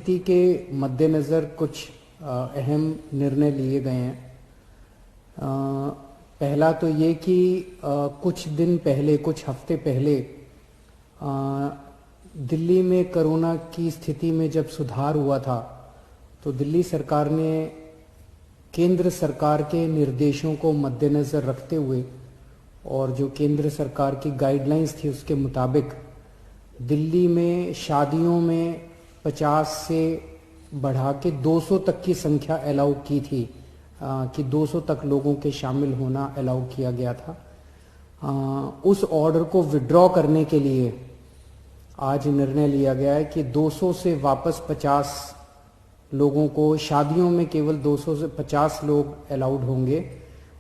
स्थिति के मद्देनज़र कुछ अहम निर्णय लिए गए हैं। पहला तो ये कि कुछ दिन पहले, कुछ हफ्ते पहले दिल्ली में कोरोना की स्थिति में जब सुधार हुआ था तो दिल्ली सरकार ने केंद्र सरकार के निर्देशों को मद्देनज़र रखते हुए और जो केंद्र सरकार की गाइडलाइंस थी उसके मुताबिक दिल्ली में शादियों में 50 से बढ़ा के 200 तक की संख्या अलाउ की थी कि 200 तक लोगों के शामिल होना अलाउ किया गया था। उस ऑर्डर को विड्रॉ करने के लिए आज निर्णय लिया गया है कि 200 से वापस 50 लोगों को, शादियों में केवल 200 से 50 लोग अलाउड होंगे।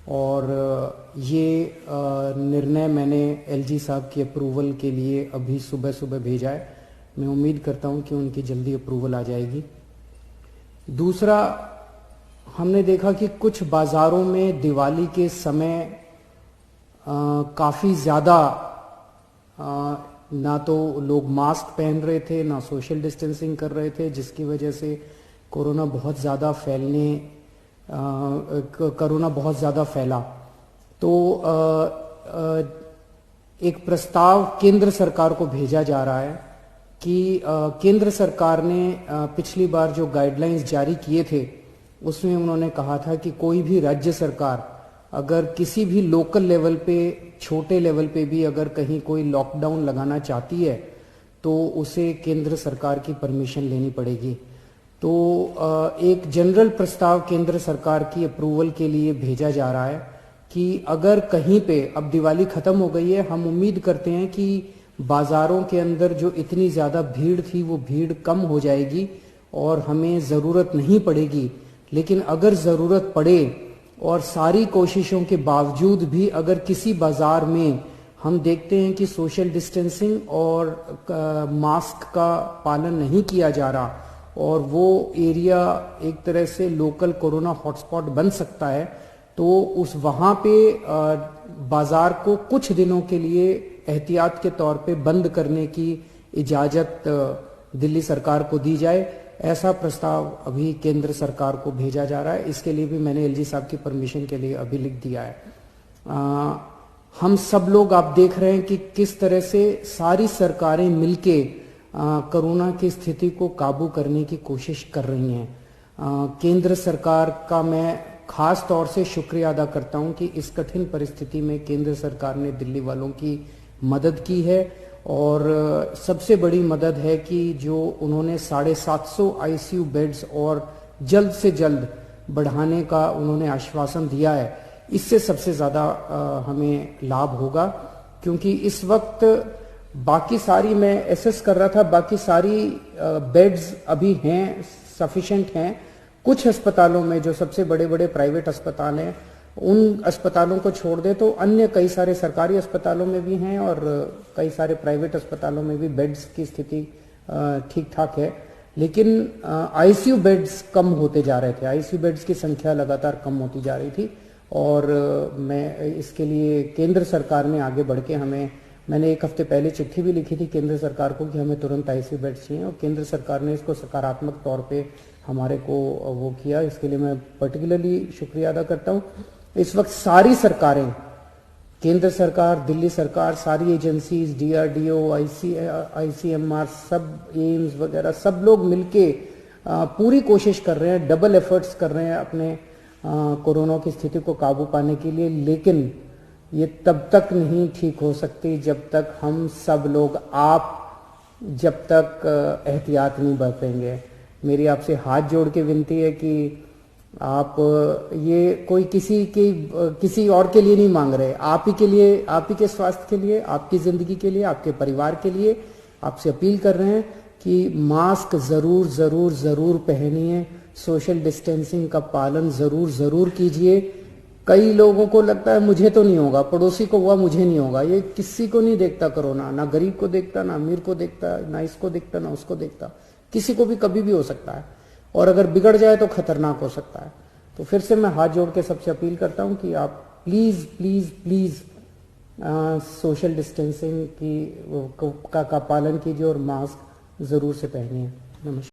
और ये निर्णय मैंने एलजी साहब की अप्रूवल के लिए अभी सुबह सुबह भेजा है। मैं उम्मीद करता हूं कि उनकी जल्दी अप्रूवल आ जाएगी। दूसरा, हमने देखा कि कुछ बाजारों में दिवाली के समय काफ़ी ज़्यादा ना तो लोग मास्क पहन रहे थे, ना सोशल डिस्टेंसिंग कर रहे थे, जिसकी वजह से कोरोना बहुत ज़्यादा फैला। तो एक प्रस्ताव केंद्र सरकार को भेजा जा रहा है कि केंद्र सरकार ने पिछली बार जो गाइडलाइंस जारी किए थे उसमें उन्होंने कहा था कि कोई भी राज्य सरकार अगर किसी भी लोकल लेवल पे, छोटे लेवल पे भी अगर कहीं कोई लॉकडाउन लगाना चाहती है तो उसे केंद्र सरकार की परमिशन लेनी पड़ेगी। तो एक जनरल प्रस्ताव केंद्र सरकार की अप्रूवल के लिए भेजा जा रहा है कि अगर कहीं पे, अब दिवाली खत्म हो गई है, हम उम्मीद करते हैं कि बाजारों के अंदर जो इतनी ज़्यादा भीड़ थी वो भीड़ कम हो जाएगी और हमें ज़रूरत नहीं पड़ेगी। लेकिन अगर ज़रूरत पड़े और सारी कोशिशों के बावजूद भी अगर किसी बाज़ार में हम देखते हैं कि सोशल डिस्टेंसिंग और मास्क का पालन नहीं किया जा रहा और वो एरिया एक तरह से लोकल कोरोना हॉटस्पॉट बन सकता है, तो उस वहाँ पे बाज़ार को कुछ दिनों के लिए एहतियात के तौर पे बंद करने की इजाज़त दिल्ली सरकार को दी जाए। ऐसा प्रस्ताव अभी केंद्र सरकार को भेजा जा रहा है। इसके लिए भी मैंने एलजी साहब की परमिशन के लिए अभी लिख दिया है। हम सब लोग, आप देख रहे हैं कि किस तरह से सारी सरकारें मिलके कोरोना की स्थिति को काबू करने की कोशिश कर रही हैं। केंद्र सरकार का मैं खास तौर से शुक्रिया अदा करता हूं कि इस कठिन परिस्थिति में केंद्र सरकार ने दिल्ली वालों की मदद की है। और सबसे बड़ी मदद है कि जो उन्होंने 750 आईसीयू बेड्स और जल्द से जल्द बढ़ाने का उन्होंने आश्वासन दिया है। इससे सबसे ज़्यादा हमें लाभ होगा, क्योंकि इस वक्त बाकी सारी, मैं एसेस कर रहा था, बाकी सारी बेड्स अभी हैं, सफिशिएंट हैं। कुछ अस्पतालों में, जो सबसे बड़े बड़े प्राइवेट अस्पताल हैं, उन अस्पतालों को छोड़ दे तो अन्य कई सारे सरकारी अस्पतालों में भी हैं और कई सारे प्राइवेट अस्पतालों में भी बेड्स की स्थिति ठीक ठाक है। लेकिन आईसीयू बेड्स कम होते जा रहे थे, आईसीयू बेड्स की संख्या लगातार कम होती जा रही थी। और मैं इसके लिए केंद्र सरकार ने आगे बढ़ के मैंने एक हफ्ते पहले चिट्ठी भी लिखी थी केंद्र सरकार को कि हमें तुरंत आईसीयू बेड्स चाहिए, और केंद्र सरकार ने इसको सकारात्मक तौर पे हमारे को वो किया। इसके लिए मैं पर्टिकुलरली शुक्रिया अदा करता हूँ। इस वक्त सारी सरकारें, केंद्र सरकार, दिल्ली सरकार, सारी एजेंसीज, डीआरडीओ, आईसीएमआर, सब एम्स वगैरह, सब लोग मिलके पूरी कोशिश कर रहे हैं, डबल एफर्ट्स कर रहे हैं अपने कोरोना की स्थिति को काबू पाने के लिए। लेकिन ये तब तक नहीं ठीक हो सकती जब तक हम सब लोग, जब तक एहतियात नहीं बरतेंगे। मेरी आपसे हाथ जोड़ के विनती है कि आप ये कोई किसी और के लिए नहीं मांग रहे, आप ही के लिए, आप ही के स्वास्थ्य के लिए, आपकी जिंदगी के लिए, आपके परिवार के लिए आपसे अपील कर रहे हैं कि मास्क जरूर जरूर जरूर पहनिए, सोशल डिस्टेंसिंग का पालन जरूर जरूर कीजिए। कई लोगों को लगता है मुझे तो नहीं होगा, पड़ोसी को हुआ मुझे नहीं होगा। ये किसी को नहीं देखता कोरोना, ना गरीब को देखता, ना अमीर को देखता, ना इसको देखता, ना उसको देखता। किसी को भी कभी भी हो सकता है, और अगर बिगड़ जाए तो खतरनाक हो सकता है। तो फिर से मैं हाथ जोड़ के सबसे अपील करता हूं कि आप please please please social distancing का पालन कीजिए और मास्क जरूर से पहनिए। नमस्कार।